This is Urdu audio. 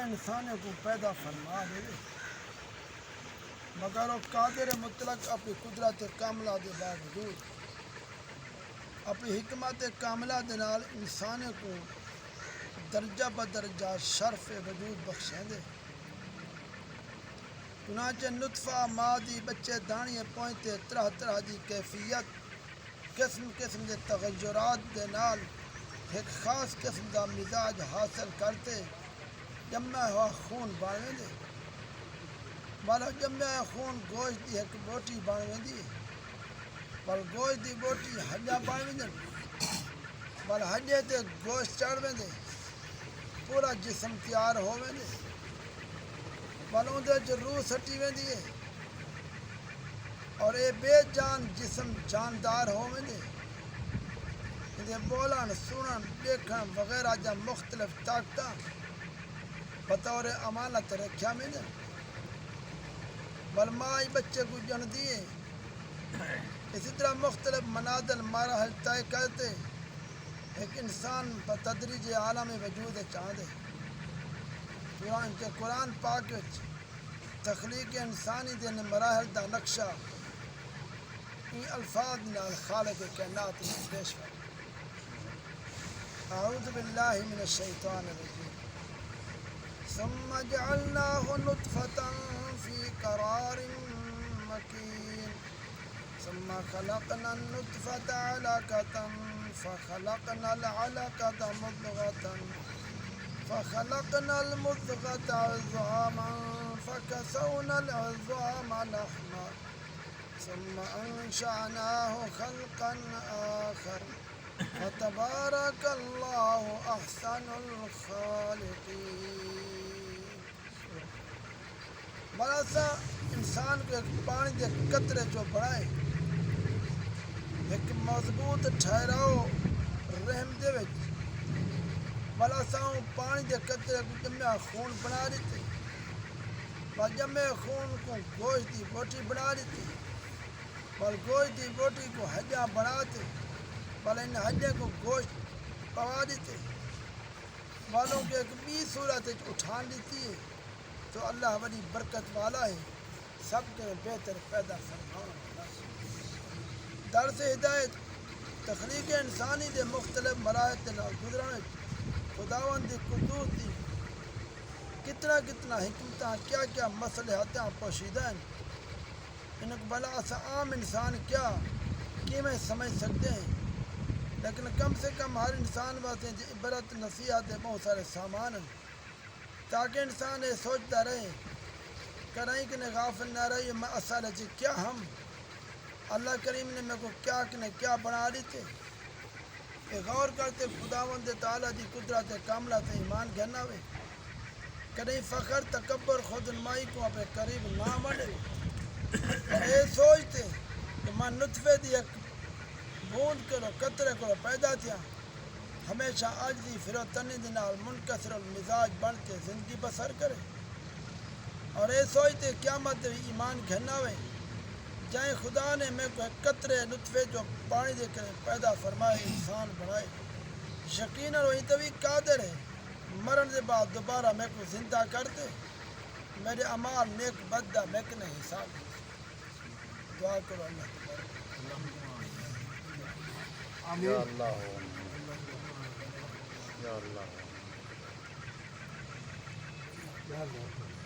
انسان کو پیدا فرما دے مگر وہ قادر مطلق اپنی قدرت کاملہ دے باوجود اپنی حکمت کاملہ دے نال انسان کو درجہ بدرجہ شرف وجود بخشیں دے چنانچہ نطفہ مادی بچے دانیے پہنچتے طرح طرح دی کیفیت قسم قسم دے تغیرات دے نال ایک خاص قسم دا مزاج حاصل کرتے جمع ہوا خون بانویں دے والا جمع خون گوشت دی ایک بوٹی بانویں دی بل گوشت دی بوٹی ہجا بانویں دے بل ہجے تے گوشت چڑھویں دے پورا جسم تیار ہوویں دے بل اندر جو روح سٹی ویں دی اور اے بے جان جسم جاندار ہوویں دے دے بولن سنن دیکھن وغیرہ جا مختلف طاقتاں بطور امانت رکھیا میں دے بل مائی بچے کو جن دیے اسی طرح مختلف منازل مراحل طے کرتے ایک انسان بتدریج عالم وجود چاہدے قرآن پاک تخلیق انسانی دے مراحل دا نقشہ ان الفاظ نال خالق کائنات میں پیش ہے اعوذ باللہ من الشیطان الرجیم ثم جعلناه نطفة في قرار مكين ثم خلقنا النطفة علقة فخلقنا العلقة مضغة فخلقنا المضغة عظاما فكسونا العظام لحما ثم أنشأناه خلقا آخر فتبارك الله أحسن الخالقين بڑا سا انسان کو ایک پانی دے قطرے جو بڑھائے ایک مضبوط ٹھہراؤ رحم دے وچ بڑا سا پانی دے قطرے کو جمع خون بنا دیتے بل جمع خون کو گوشت دی بوٹی بنا دیتی بل گوشت دی بوٹی کو حجا بناتے بل ان حجے کو گوشت پوا دیتے والوں کے ایک بھی صورت اٹھان دیتی ہے تو اللہ بڑی برکت والا ہے سب کے بہتر پیدا فرمانا درس ہدایت تخلیق انسانی دے مختلف مراحل دے نال گزرنے خداوند دی قدرت دی کتنا حکمتاں کیا کیا مصلحتاں پوشیدہ ہیں ان کو بلا سا عام انسان کیا میں سمجھ سکتے ہیں لیکن کم سے کم ہر انسان واسطے عبرت نصیحت دے بہت سارے سامان ہیں تاکہ انسان یہ سوچتا رہے کریں کہ غافل نہ رہے میں اصل ہے کیا ہم اللہ کریم نے میرے کو کیا بنا دیتے یہ غور کرتے خداوند تعالیٰ دی قدرت کاملہ تے ایمان گھرنا ہوئے کہیں فخر تکبر خود نمائی کو اپنے قریب نہ مڑے اور یہ سوچتے کہ میں نطفے دی ایک بوند کرو قطرے کرو پیدا تھیا ہمیشہ عاجزی فروتنی دی نال منکسر المزاج بن کے زندگی بسر کرے اور یہ سوچتے قیامت ایمان گھرنا ہوئے جائیں خدا نے میں کو قطرے نطفے جو پانی دے کر پیدا فرمائے انسان بنائے یقیناً وہی طوی قادر ہے مرن کے بعد دوبارہ میں کو زندہ کر دے میرے اعمال نیک بدہ میں کے نہیں حساب دعا کرو اللہ یا اللہ یا اللہ تبارک